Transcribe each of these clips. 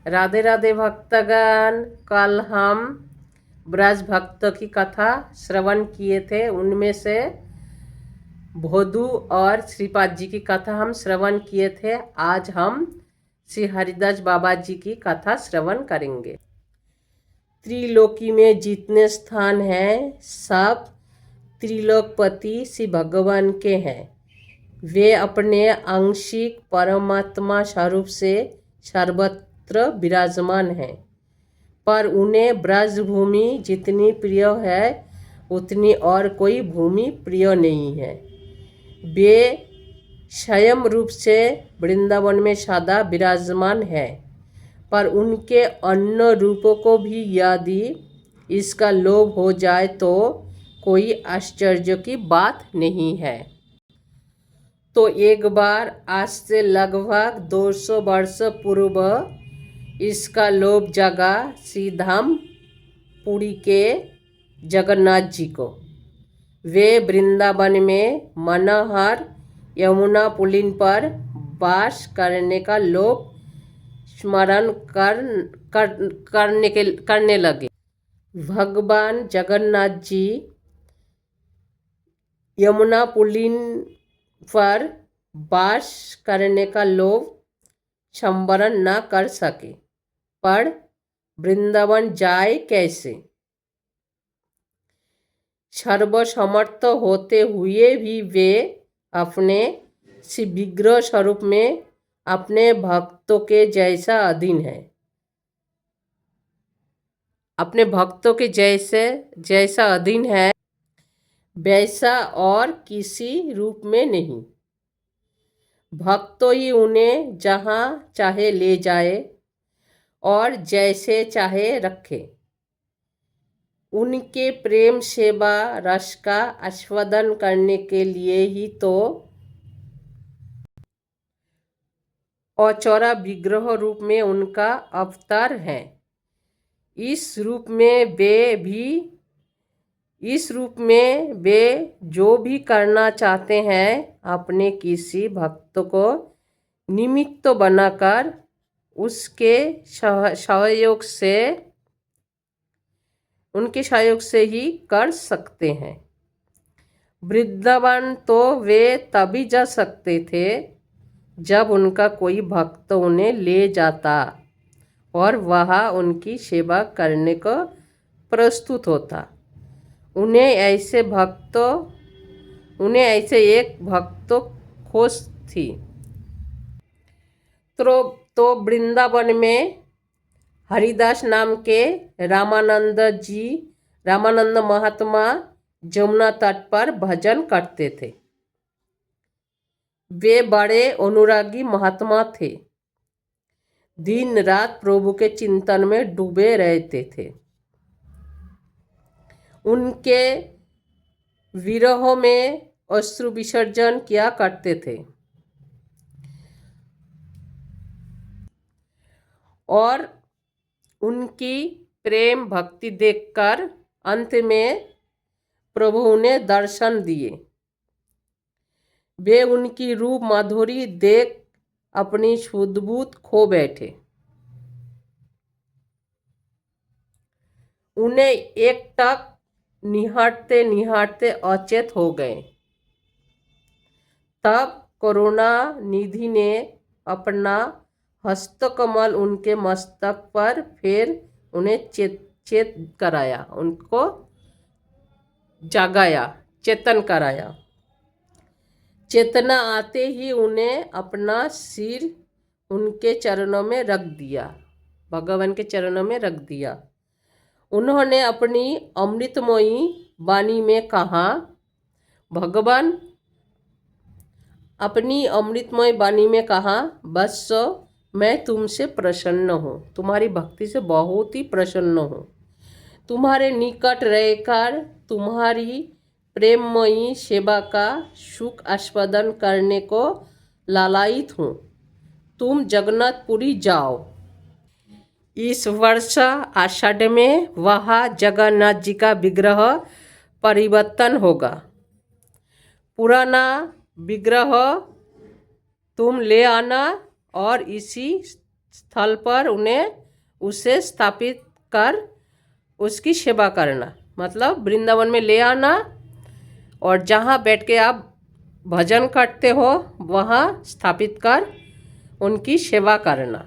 राधे राधे भक्तगण। कल हम ब्रज भक्तों की कथा श्रवण किए थे। उनमें से भोदू और श्रीपाद जी की कथा हम श्रवण किए थे। आज हम श्री हरिदास बाबा जी की कथा श्रवण करेंगे। त्रिलोकी में जितने स्थान हैं सब त्रिलोकपति श्री भगवान के हैं। वे अपने आंशिक परमात्मा स्वरूप से सर्वत्र विराजमान हैं, पर उन्हें ब्रजभूमि जितनी प्रिय है उतनी और कोई भूमि प्रिय नहीं है। वे स्वयं रूप से वृंदावन में सदा विराजमान है, पर उनके अन्य रूपों को भी यदि इसका लोभ हो जाए तो कोई आश्चर्य की बात नहीं है। तो एक बार आज से लगभग 200 वर्ष पूर्व इसका लोभ जगा श्री धाम पुरी के जगन्नाथ जी को। वे वृंदावन में मनोहर यमुना पुलिन पर वास करने का लोभ स्मरण करने लगे। भगवान जगन्नाथ जी यमुना पुलिन पर वास करने का लोभ संवरण न कर सके, पर वृंदावन जाए कैसे? सर्वसमर्थ होते हुए भी वे अपने श्री विग्रह स्वरूप में अपने भक्तों के जैसा अधीन है, अपने भक्तों के जैसा अधीन है, वैसा और किसी रूप में नहीं। भक्तों ही उन्हें जहाँ चाहे ले जाए और जैसे चाहे रखे। उनके प्रेम सेवा रस का आस्वादन करने के लिए ही तो अचौरा विग्रह रूप में उनका अवतार है। इस रूप में वे जो भी करना चाहते हैं अपने किसी भक्त को निमित्त बनाकर उनके सहयोग से ही कर सकते हैं। वृंदावन तो वे तभी जा सकते थे जब उनका कोई भक्त उन्हें ले जाता और वहाँ उनकी सेवा करने को प्रस्तुत होता। उन्हें ऐसे एक भक्त खोज थी। तो वृंदावन में हरिदास नाम के रामानंद महात्मा जमुना तट पर भजन करते थे। वे बड़े अनुरागी महात्मा थे। दिन रात प्रभु के चिंतन में डूबे रहते थे। उनके विरह में अश्रु विसर्जन किया करते थे और उनकी प्रेम भक्ति देखकर अंत में प्रभु उन्हें दर्शन दिए। वे उनकी रूप माधुरी देख अपनी सुध-बुध खो बैठे। उन्हें एकटक निहारते निहारते अचेत हो गए। तब करुणा निधि ने अपना हस्तकमल उनके मस्तक पर फेर उन्हें चेत कराया, उनको जगाया, चेतन कराया। चेतना आते ही उन्हें अपना सिर उनके चरणों में रख दिया, भगवान के चरणों में रख दिया। उन्होंने अपनी अमृतमयी वाणी में कहा, भगवान अपनी अमृतमय वाणी में कहा, बस मैं तुमसे प्रसन्न हूँ, तुम्हारी भक्ति से बहुत ही प्रसन्न हूँ। तुम्हारे निकट रहकर तुम्हारी प्रेममयी सेवा का सुख आस्वादन करने को लालायित हूँ। तुम जगन्नाथपुरी जाओ। इस वर्ष आषाढ़ में वहाँ जगन्नाथ जी का विग्रह परिवर्तन होगा। पुराना विग्रह तुम ले आना और इसी स्थल पर उन्हें उसे स्थापित कर उसकी सेवा करना, मतलब वृंदावन में ले आना और जहाँ बैठ के आप भजन करते हो वहाँ स्थापित कर उनकी सेवा करना।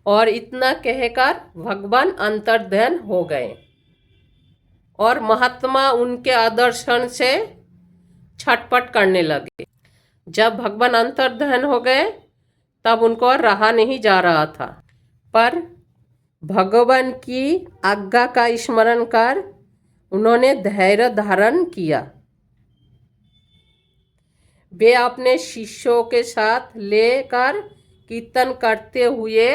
और इतना कहकर भगवान अंतर्ध्यान हो गए और महात्मा उनके आदर्शन से छटपट करने लगे। जब भगवान अंतर्ध्यान हो गए तब उनको और रहा नहीं जा रहा था, पर भगवान की आज्ञा का स्मरण कर उन्होंने धैर्य धारण किया। वे अपने शिष्यों के साथ लेकर कीर्तन करते हुए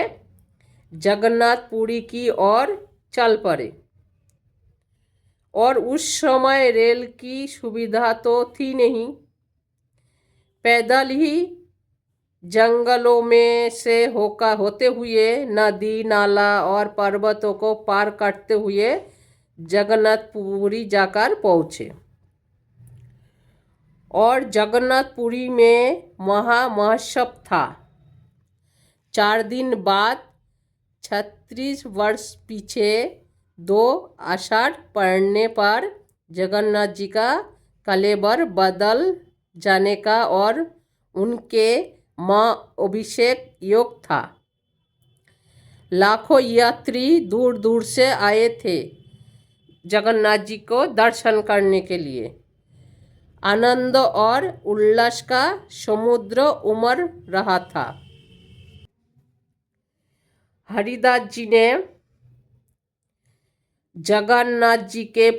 जगन्नाथपुरी की ओर चल पड़े। और उस समय रेल की सुविधा तो थी नहीं, पैदल ही जंगलों में से होते हुए नदी नाला और पर्वतों को पार करते हुए जगन्नाथपुरी जाकर पहुँचे। और जगन्नाथपुरी में महामहोत्सव था। 4 दिन बाद 36 वर्ष पीछे 2 आषाढ़ पड़ने पर जगन्नाथ जी का कलेवर बदल जाने का और उनके माँ अभिषेक योग था। लाखों यात्री दूर दूर से आए थे जगन्नाथ जी को दर्शन करने के लिए। आनंद और उल्लास का समुद्र उमड़ रहा था। हरिदास जी ने जगन्नाथ जी के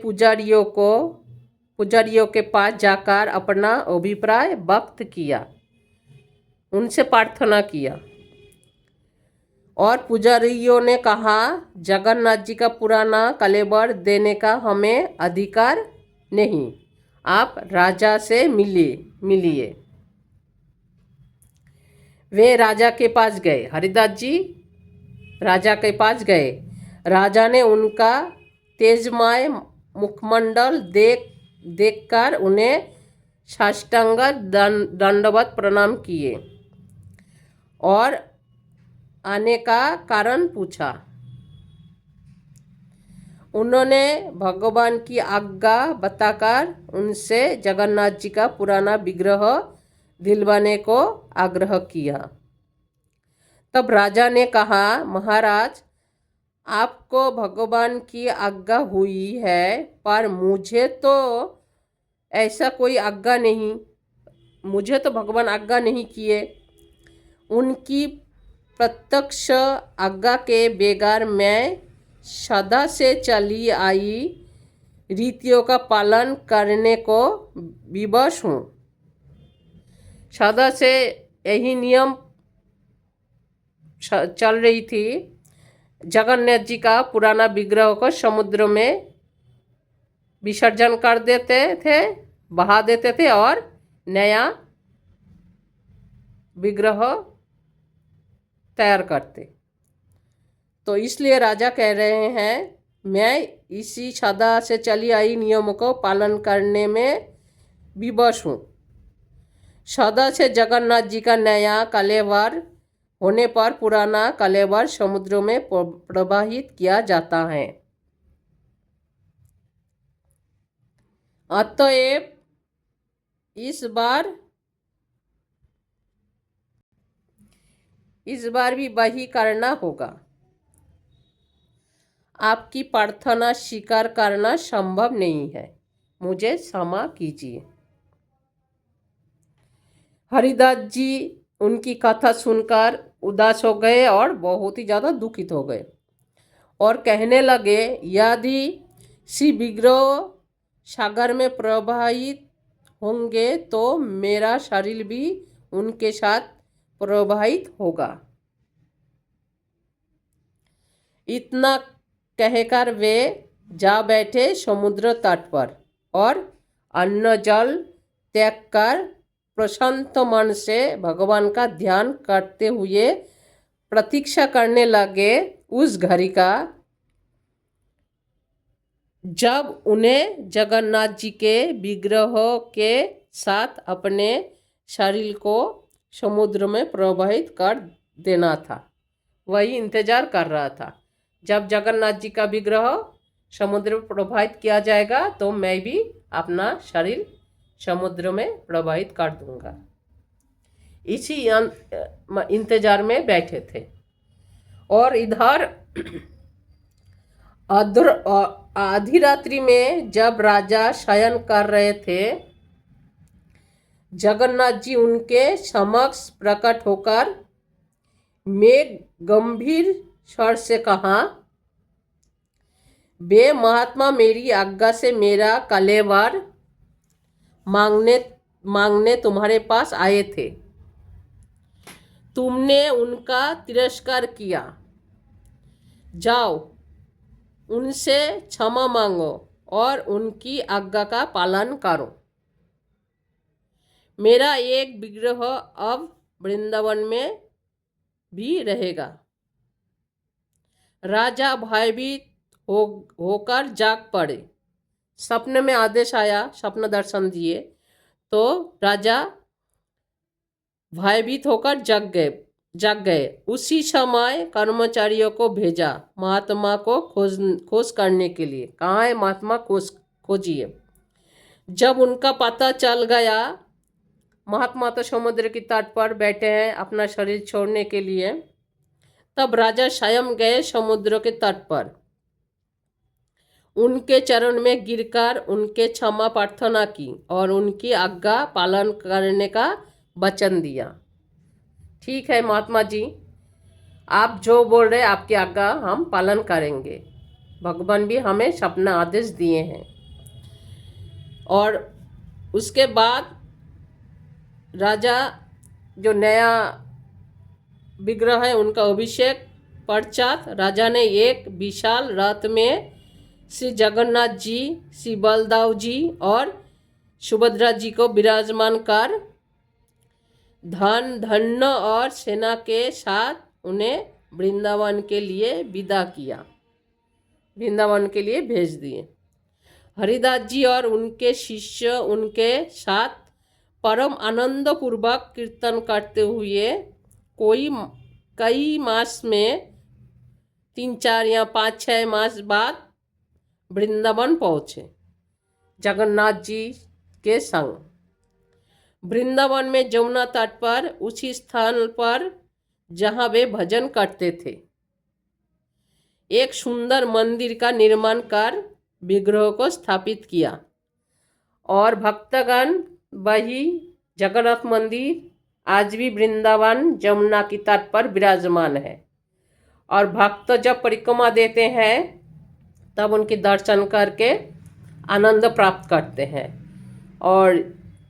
पुजारियों के पास जाकर अपना अभिप्राय व्यक्त किया, उनसे प्रार्थना किया। और पुजारियों ने कहा, जगन्नाथ जी का पुराना कलेवर देने का हमें अधिकार नहीं, आप राजा से मिलिए। वे राजा के पास गए। हरिदास जी राजा के पास गए। राजा ने उनका तेजमय मुखमंडल देखकर उन्हें साष्टांग दंडवत प्रणाम किए और आने का कारण पूछा। उन्होंने भगवान की आज्ञा बताकर उनसे जगन्नाथ जी का पुराना विग्रह दिलवाने को आग्रह किया। तब राजा ने कहा, महाराज, आपको भगवान की आज्ञा हुई है, पर मुझे तो ऐसा कोई आज्ञा नहीं, मुझे तो भगवान आज्ञा नहीं किए। उनकी प्रत्यक्ष आज्ञा के बगैर मैं सदा से चली आई रीतियों का पालन करने को विवश हूँ। सदा से यही नियम चल रही थी। जगन्नाथ जी का पुराना विग्रह को समुद्र में विसर्जन कर देते थे, बहा देते थे और नया विग्रह तैयार करते। तो इसलिए राजा कह रहे हैं, मैं इसी सदा से चली आई नियमों को पालन करने में विवश हूँ। सदा से जगन्नाथ जी का नया कलेवर होने पर पुराना कलेवर समुद्र में प्रवाहित किया जाता है। अतएव इस बार भी वही करना होगा। आपकी प्रार्थना स्वीकार करना संभव नहीं है, मुझे क्षमा कीजिए। हरिदास जी उनकी कथा सुनकर उदास हो गए और बहुत ही ज़्यादा दुखित हो गए और कहने लगे, यदि श्री विग्रह सागर में प्रवाहित होंगे तो मेरा शरीर भी उनके साथ प्रवाहित होगा। इतना कहकर वे जा बैठे समुद्र तट पर और अन्न जल त्याग कर प्रशांत मन से भगवान का ध्यान करते हुए प्रतीक्षा करने लगे उस घड़ी का जब उन्हें जगन्नाथ जी के विग्रह के साथ अपने शरीर को समुद्र में प्रवाहित कर देना था, वही इंतजार कर रहा था। जब जगन्नाथ जी का विग्रह समुद्र में प्रवाहित किया जाएगा तो मैं भी अपना शरीर समुद्र में प्रवाहित कर दूंगा। इसी इंतजार में बैठे थे। और इधर आधी रात्रि में जब राजा शयन कर रहे थे, जगन्नाथ जी उनके समक्ष प्रकट होकर मेघ गंभीर स्वर से कहा, वे महात्मा मेरी आज्ञा से मेरा कलेवर मांगने तुम्हारे पास आए थे। तुमने उनका तिरस्कार किया। जाओ, उनसे क्षमा मांगो और उनकी आज्ञा का पालन करो। मेरा एक विग्रह अब वृंदावन में भी रहेगा। राजा भयभीत होकर जाग पड़े। सपने में आदेश आया, स्वप्न दर्शन दिए तो राजा भयभीत होकर जाग गए। उसी समय कर्मचारियों को भेजा महात्मा को खोज करने के लिए। कहाँ है महात्मा, खोजिए। जब उनका पता चल गया, महात्मा तो समुद्र की तट पर बैठे हैं अपना शरीर छोड़ने के लिए, तब राजा स्वयं गए समुद्र के तट पर। उनके चरण में गिरकर उनके क्षमा प्रार्थना की और उनकी आज्ञा पालन करने का वचन दिया। ठीक है महात्मा जी, आप जो बोल रहे आपकी आज्ञा हम पालन करेंगे। भगवान भी हमें अपना आदेश दिए हैं। और उसके बाद राजा जो नया विग्रह है उनका अभिषेक पश्चात राजा ने एक विशाल रथ में श्री जगन्नाथ जी, श्री बलदेव जी और सुभद्रा जी को विराजमान कर धन धन्य और सेना के साथ उन्हें वृंदावन के लिए विदा किया, वृंदावन के लिए भेज दिए। हरिदास जी और उनके शिष्य उनके साथ परम आनंद पूर्वक कीर्तन करते हुए कई मास में 3-4 या 5-6 मास बाद वृंदावन पहुँचे जगन्नाथ जी के संग। वृंदावन में जमुना तट पर उसी स्थान पर जहाँ वे भजन करते थे एक सुंदर मंदिर का निर्माण कर विग्रह को स्थापित किया और भक्तगण वही जगन्नाथ मंदिर आज भी वृंदावन जमुना की तट पर विराजमान है। और भक्त जब परिक्रमा देते हैं तब उनके दर्शन करके आनंद प्राप्त करते हैं। और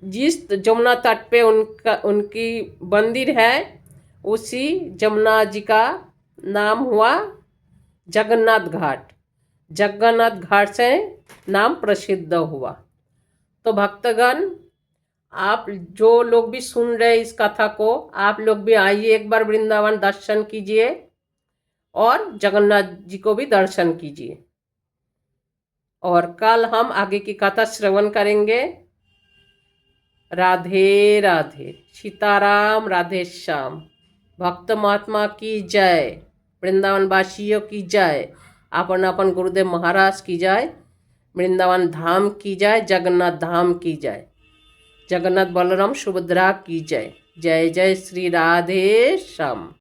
जिस जमुना तट पे उनकी मंदिर है उसी जमुना जी का नाम हुआ जगन्नाथ घाट। जगन्नाथ घाट से नाम प्रसिद्ध हुआ। तो भक्तगण, आप जो लोग भी सुन रहे इस कथा को, आप लोग भी आइए, एक बार वृंदावन दर्शन कीजिए और जगन्नाथ जी को भी दर्शन कीजिए। और कल हम आगे की कथा श्रवण करेंगे। राधे राधे, सीताराम, राधे श्याम। भक्त महात्मा की जय, वृंदावन वासियों की जय, अपन अपन गुरुदेव महाराज की जय, वृंदावन धाम की जय, जगन्नाथ धाम की जय, जगन्नाथ बलराम सुभद्रा की जय। जय जय श्री राधे श्याम।